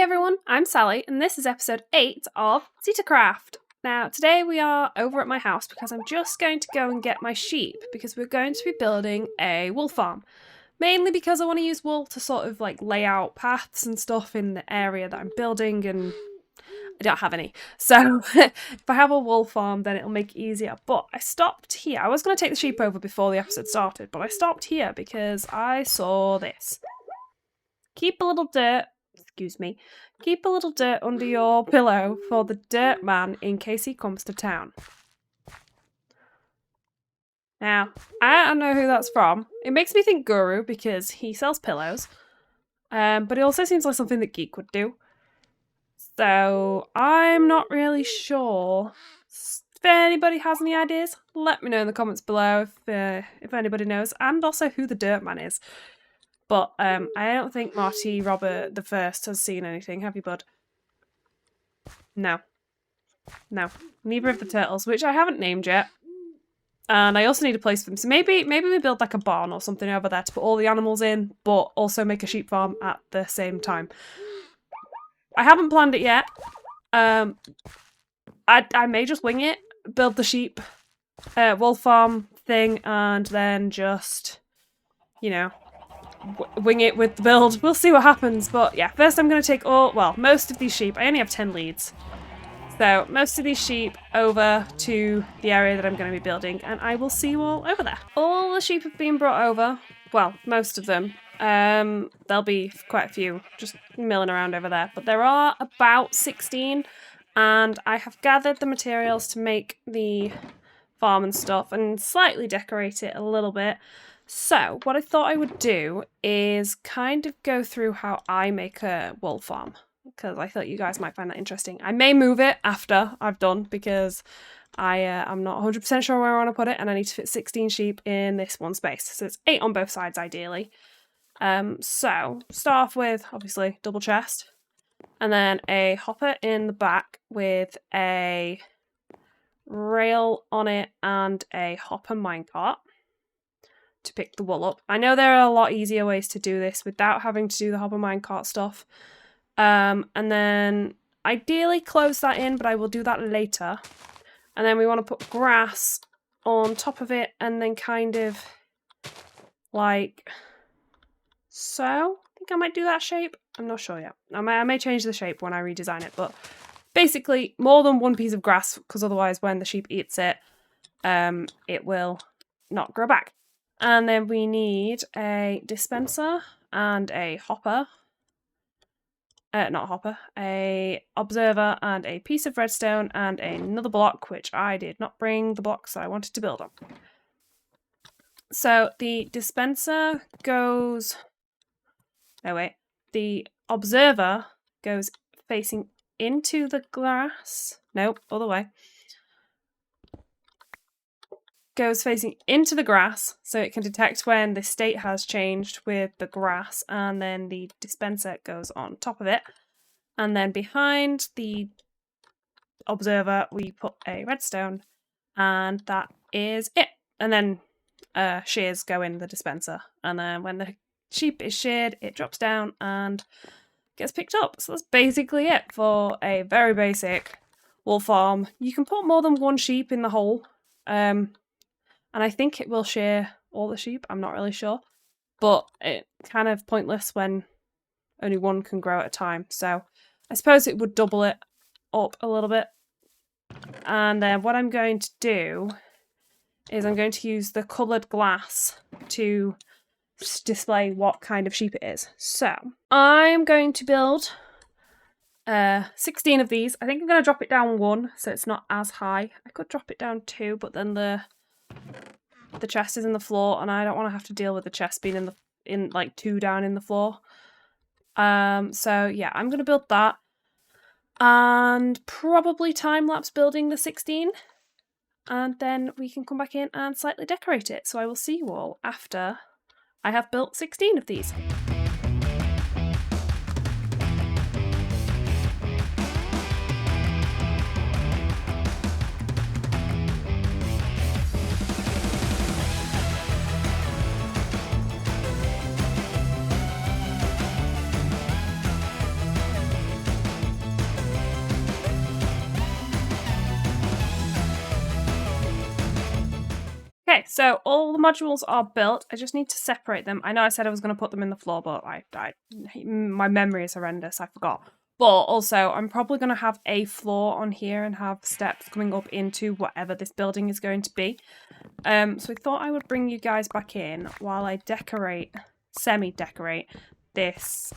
Hey everyone, I'm Sally, and this is episode 8 of Zetacraft. Now, today we are over at my house because I'm just going to go and get my sheep because we're going to be building a wool farm. Mainly because I want to use wool to sort of like lay out paths and stuff in the area that I'm building, and I don't have any. So if I have a wool farm, then it'll make it easier. But I stopped here. I was going to take the sheep over before the episode started, but I stopped here because I saw this. Keep a little dirt under your pillow for the dirt man in case he comes to town. Now, I don't know who that's from. It makes me think Guru because he sells pillows. But it also seems like something that Geek would do. So, I'm not really sure. If anybody has any ideas, let me know in the comments below if anybody knows. And also who the dirt man is. But I don't think Marty Robert the First has seen anything, have you, bud? No. Neither of the turtles, which I haven't named yet. And I also need a place for them. So maybe we build like a barn or something over there to put all the animals in, but also make a sheep farm at the same time. I haven't planned it yet. I may just wing it, build the sheep wool farm thing, and then just, you know, wing it with the build. We'll see what happens. But yeah, first I'm going to take most of these sheep. I only have 10 leads. So most of these sheep over to the area that I'm going to be building, and I will see you all over there. All the sheep have been brought over. Well, most of them. There'll be quite a few just milling around over there. But there are about 16, and I have gathered the materials to make the farm and stuff and slightly decorate it a little bit. So, what I thought I would do is kind of go through how I make a wool farm, because I thought you guys might find that interesting. I may move it after I've done, because I'm not 100% sure where I want to put it, and I need to fit 16 sheep in this one space. So it's 8 on both sides, ideally. So, start off with, obviously, double chest, and then a hopper in the back with a rail on it and a hopper minecart to pick the wool up. I know there are a lot easier ways to do this without having to do the hopper minecart stuff. And then ideally close that in, but I will do that later. And then we want to put grass on top of it, and then kind of like so. I think I might do that shape. I'm not sure yet. I may change the shape when I redesign it, but basically more than one piece of grass, because otherwise when the sheep eats it, it will not grow back. And then we need a dispenser and a hopper. Not a hopper. A observer and a piece of redstone and another block, which I did not bring the blocks that I wanted to build on. So the dispenser goes... No, wait. The observer goes facing into the grass. Nope, other way. Goes facing into the grass so it can detect when the state has changed with the grass, and then the dispenser goes on top of it, and then behind the observer we put a redstone, and that is it. And then shears go in the dispenser, and then when the sheep is sheared it drops down and gets picked up. So that's basically it for a very basic wool farm. You can put more than one sheep in the hole, and I think it will shear all the sheep. I'm not really sure. But it's kind of pointless when only one can grow at a time. So I suppose it would double it up a little bit. And then what I'm going to do is I'm going to use the coloured glass to display what kind of sheep it is. So I'm going to build 16 of these. I think I'm going to drop it down 1 so it's not as high. I could drop it down 2, but then the chest is in the floor, and I don't want to have to deal with the chest being in like 2 down in the floor. So yeah, I'm gonna build that, and probably time-lapse building the 16, and then we can come back in and slightly decorate it. So I will see you all after I have built 16 of these. so all the modules are built. I just need to separate them. I know I said I was going to put them in the floor, but my memory is horrendous. I forgot. But also, I'm probably going to have a floor on here and have steps coming up into whatever this building is going to be. So I thought I would bring you guys back in while I semi-decorate this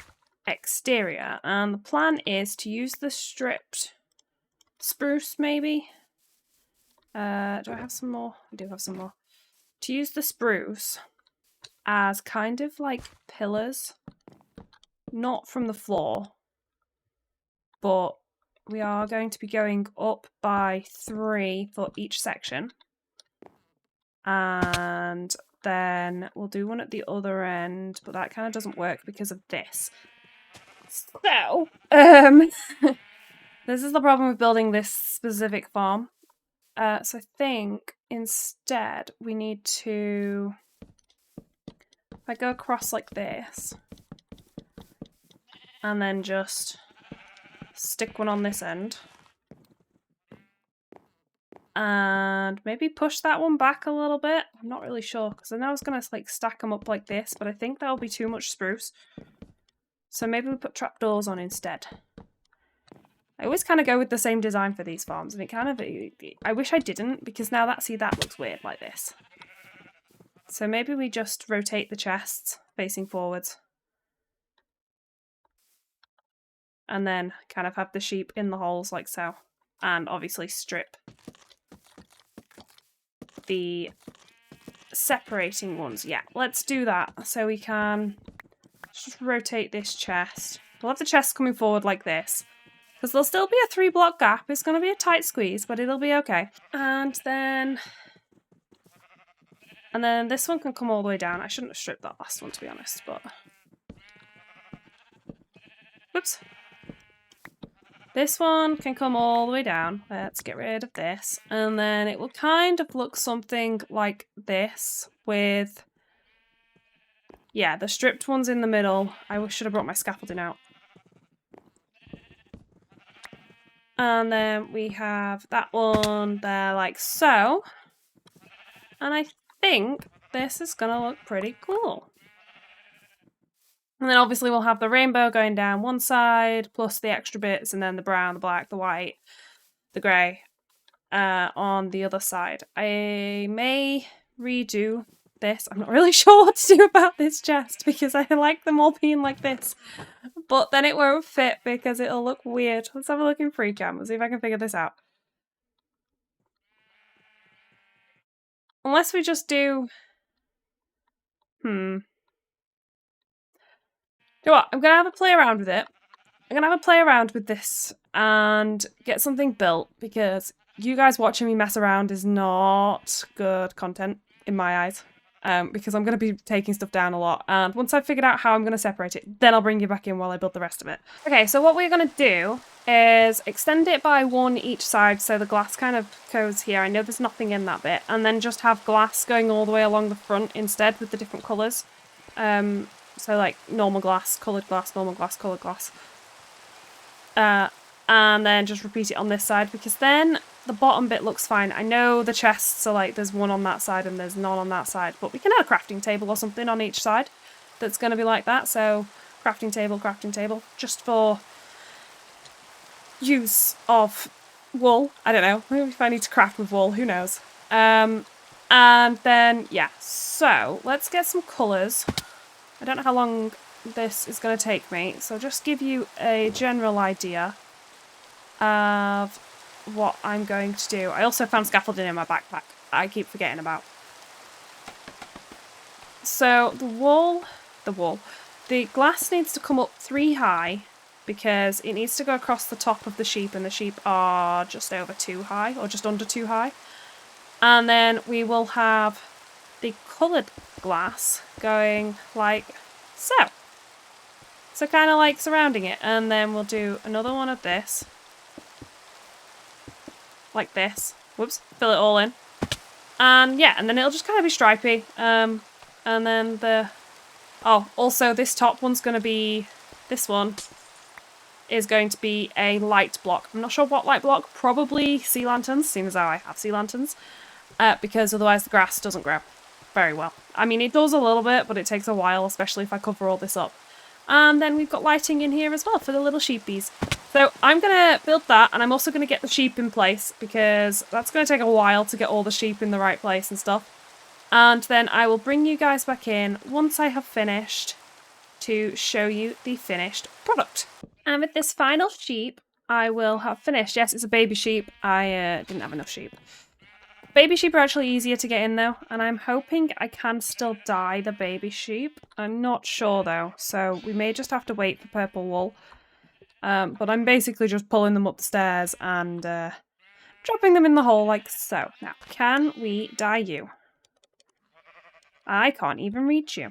exterior. And the plan is to use the stripped spruce, maybe? Do I have some more? I do have some more. To use the spruce as kind of like pillars, not from the floor, but we are going to be going up by 3 for each section. And then we'll do one at the other end, but that kind of doesn't work because of this. So, this is the problem with building this specific farm. So I think instead we need to, if I go across like this, and then just stick one on this end, and maybe push that one back a little bit. I'm not really sure, because I know I was going to like stack them up like this, but I think that'll be too much spruce. So maybe we put trapdoors on instead. I always kind of go with the same design for these farms, and it kind of, I wish I didn't, because now that looks weird like this. So maybe we just rotate the chests facing forwards. And then kind of have the sheep in the holes like so. And obviously strip the separating ones. Yeah, let's do that. So we can just rotate this chest. We'll have the chest coming forward like this. Because there'll still be a 3-block gap. It's going to be a tight squeeze, but it'll be okay. And then this one can come all the way down. I shouldn't have stripped that last one, to be honest, but... Whoops. This one can come all the way down. Let's get rid of this. And then it will kind of look something like this with... Yeah, the stripped ones in the middle. I should have brought my scaffolding out. And then we have that one there like so. And I think this is going to look pretty cool. And then obviously we'll have the rainbow going down one side, plus the extra bits, and then the brown, the black, the white, the grey on the other side. I may redo this. I'm not really sure what to do about this chest, because I like them all being like this. But then it won't fit because it'll look weird. Let's have a look in free cam and see if I can figure this out. Unless we just do... You know what? I'm going to have a play around with it. I'm going to have a play around with this and get something built, because you guys watching me mess around is not good content in my eyes. Because I'm going to be taking stuff down a lot. And once I've figured out how I'm going to separate it, then I'll bring you back in while I build the rest of it. Okay, so what we're going to do is extend it by 1 each side, so the glass kind of goes here. I know there's nothing in that bit. And then just have glass going all the way along the front instead with the different colours. So like normal glass, coloured glass, normal glass, coloured glass. And then just repeat it on this side, because then the bottom bit looks fine. I know the chests are like, there's one on that side and there's none on that side, but we can add a crafting table or something on each side that's going to be like that. So crafting table, just for use of wool. I don't know, maybe if I need to craft with wool, who knows. And then, yeah, so let's get some colours. I don't know how long this is going to take me, so just give you a general idea of what I'm going to do. I also found scaffolding in my backpack. I keep forgetting about. So the glass needs to come up 3 high, because it needs to go across the top of the sheep, and the sheep are just over 2 high, or just under 2 high. And then we will have the coloured glass going like so. So kind of like surrounding it, and then we'll do another one of this. Like this. Whoops. Fill it all in. And yeah, and then it'll just kind of be stripy. And then the... Oh, also this top one's going to be... This one is going to be a light block. I'm not sure what light block. Probably sea lanterns, seeing as how I have sea lanterns. because otherwise the grass doesn't grow very well. I mean, it does a little bit, but it takes a while, especially if I cover all this up. And then we've got lighting in here as well for the little sheepies. So I'm going to build that, and I'm also going to get the sheep in place because that's going to take a while to get all the sheep in the right place and stuff. And then I will bring you guys back in once I have finished to show you the finished product. And with this final sheep, I will have finished. Yes, it's a baby sheep. I didn't have enough sheep. Baby sheep are actually easier to get in though, and I'm hoping I can still dye the baby sheep. I'm not sure though, so we may just have to wait for purple wool. But I'm basically just pulling them up the stairs and dropping them in the hole like so. Now, can we dye you? I can't even reach you.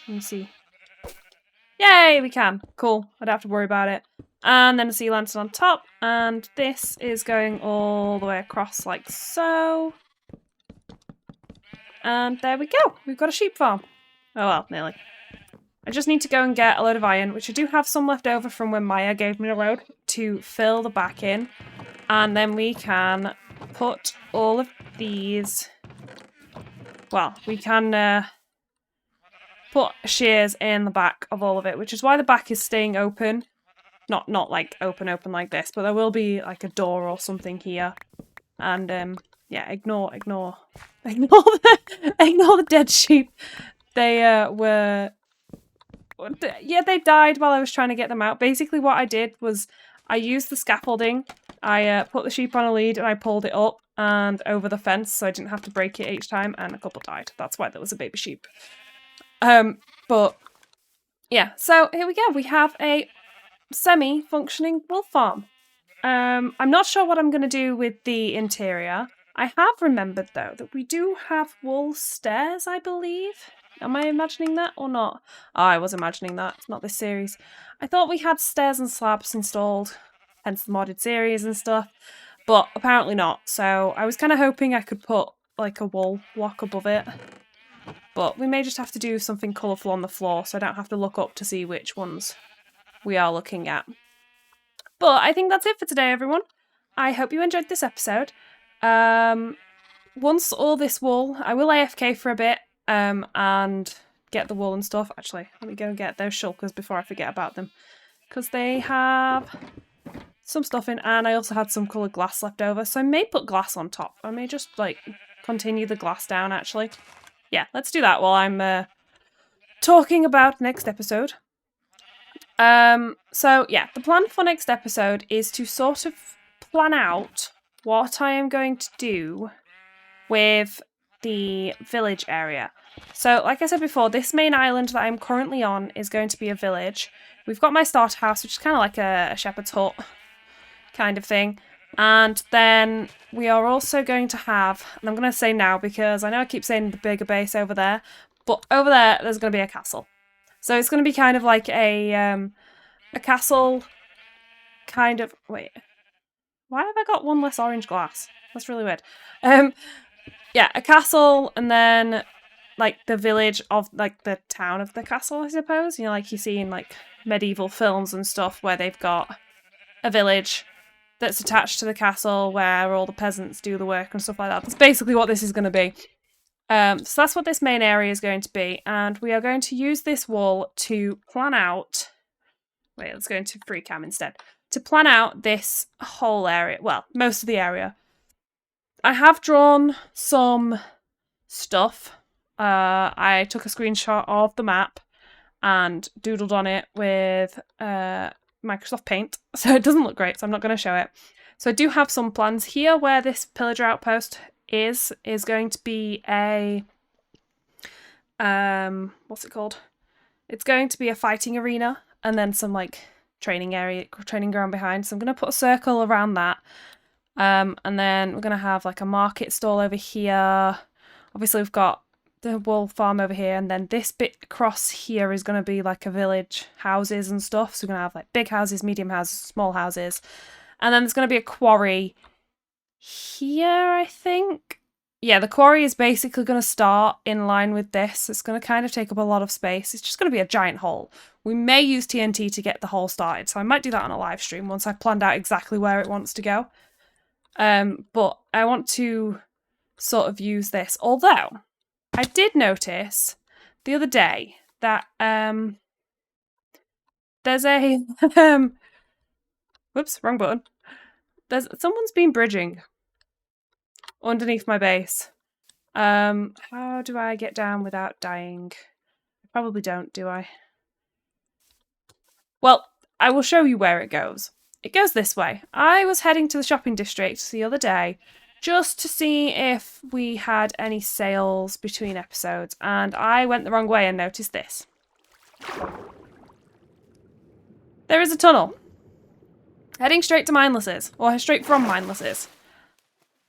Let me see. Yay, we can. Cool. I don't have to worry about it. And then a sea lantern on top. And this is going all the way across like so. And there we go. We've got a sheep farm. Oh well, nearly. I just need to go and get a load of iron, which I do have some left over from when Maya gave me a load, to fill the back in. And then we can put all of these... Well, we can put shears in the back of all of it, which is why the back is staying open. Not like open like this, but there will be like a door or something here. And yeah, ignore the dead sheep. They they died while I was trying to get them out. Basically what I did was I used the scaffolding. I put the sheep on a lead and I pulled it up and over the fence so I didn't have to break it each time, and a couple died. That's why there was a baby sheep. But yeah, so here we go. We have a semi-functioning wool farm. I'm not sure what I'm going to do with the interior. I have remembered, though, that we do have wool stairs, I believe. Am I imagining that or not? Oh, I was imagining that. It's not this series. I thought we had stairs and slabs installed, hence the modded series and stuff, but apparently not. So I was kind of hoping I could put like a wool block above it. But we may just have to do something colourful on the floor so I don't have to look up to see which ones we are looking at. But I think that's it for today, everyone. I hope you enjoyed this episode. Once all this wool, I will AFK for a bit and get the wool and stuff. Actually, let me go and get those shulkers before I forget about them, because they have some stuff in, and I also had some coloured glass left over, so I may put glass on top. I may just like continue the glass down, actually. Yeah, let's do that while I'm talking about next episode. So yeah, the plan for next episode is to sort of plan out what I am going to do with the village area. So like I said before, this main island that I'm currently on is going to be a village. We've got my starter house, which is kind of like a shepherd's hut kind of thing. And then we are also going to have, and I'm going to say now because I know I keep saying the bigger base over there, but over there, there's going to be a castle. So it's going to be kind of like a castle kind of, wait, why have I got one less orange glass? That's really weird. Yeah, a castle, and then like the village of like the town of the castle, I suppose. You know, like you see in like medieval films and stuff where they've got a village that's attached to the castle where all the peasants do the work and stuff like that. That's basically what this is going to be. So that's what this main area is going to be, and we are going to use this wall to plan out... Wait, let's go into free cam instead. To plan out this whole area, well, most of the area. I have drawn some stuff. I took a screenshot of the map and doodled on it with Microsoft Paint, so it doesn't look great, so I'm not going to show it. So I do have some plans here where this pillager outpost is going to be a what's it called? It's going to be a fighting arena and then some like training ground behind. So I'm going to put a circle around that. And then we're going to have like a market stall over here. Obviously we've got the wool farm over here, and then this bit across here is going to be like a village, houses and stuff. So we're going to have like big houses, medium houses, small houses. And then there's going to be a quarry here, I think. Yeah, the quarry is basically going to start in line with this. It's going to kind of take up a lot of space. It's just going to be a giant hole. We may use TNT to get the hole started, so I might do that on a live stream once I've planned out exactly where it wants to go. But I want to sort of use this. Although, I did notice the other day that there's a whoops, wrong button. Someone's been bridging underneath my base. How do I get down without dying? I probably don't, do I? Well, I will show you where it goes. It goes this way. I was heading to the shopping district the other day just to see if we had any sales between episodes, and I went the wrong way and noticed this. There is a tunnel heading straight to Mindless's, or straight from Mindless's.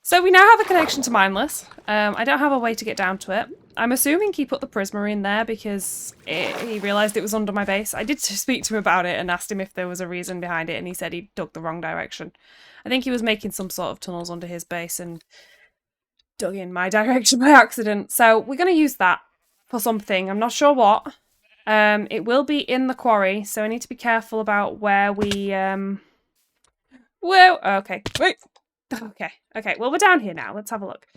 So we now have a connection to Mindless. I don't have a way to get down to it. I'm assuming he put the Prismarine there because he realised it was under my base. I did speak to him about it and asked him if there was a reason behind it, and he said he dug the wrong direction. I think he was making some sort of tunnels under his base and dug in my direction by accident. So we're going to use that for something. I'm not sure what. It will be in the quarry, so I need to be careful about where we... Whoa! Okay, wait! Okay, well, we're down here now. Let's have a look.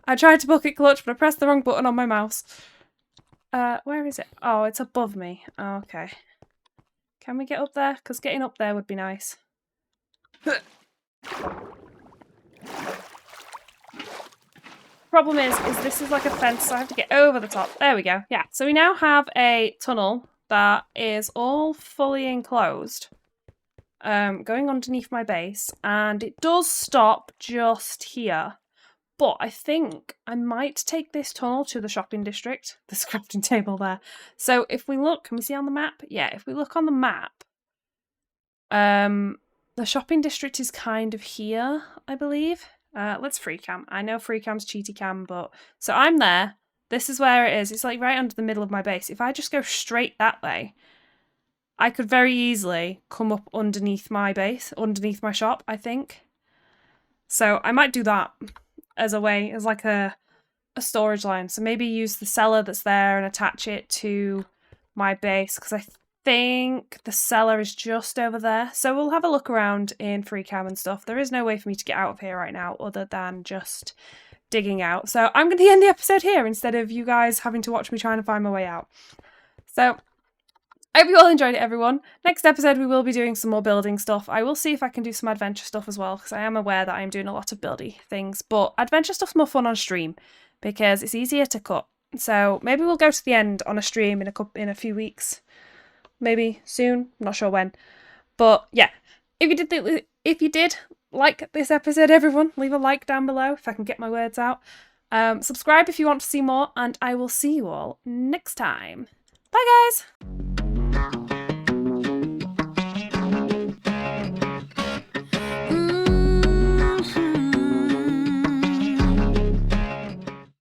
I tried to bucket clutch, but I pressed the wrong button on my mouse. Where is it? Oh, it's above me. Okay. Can we get up there? Because getting up there would be nice. Problem is this is like a fence, so I have to get over the top. There we go. Yeah, so we now have a tunnel that is all fully enclosed. Going underneath my base, and it does stop just here. But I think I might take this tunnel to the shopping district. There's a crafting table there. So if we look, can we see on the map? Yeah, if we look on the map, the shopping district is kind of here, I believe. Let's free cam. I know free cam's cheaty cam, but... So I'm there. This is where it is. It's like right under the middle of my base. If I just go straight that way, I could very easily come up underneath my base, underneath my shop, I think. So I might do that as a way, as like a storage line. So maybe use the cellar that's there and attach it to my base, because I think the cellar is just over there. So we'll have a look around in free cam and stuff. There is no way for me to get out of here right now other than just digging out. So I'm going to end the episode here instead of you guys having to watch me trying to find my way out. So... I hope you all enjoyed it, everyone. Next episode, we will be doing some more building stuff. I will see if I can do some adventure stuff as well, because I am aware that I'm doing a lot of buildy things. But adventure stuff's more fun on stream, because it's easier to cut. So maybe we'll go to the end on a stream in a few weeks. Maybe soon. I'm not sure when. But yeah, if you did like this episode, everyone, leave a like down below if I can get my words out. Subscribe if you want to see more, and I will see you all next time. Bye, guys!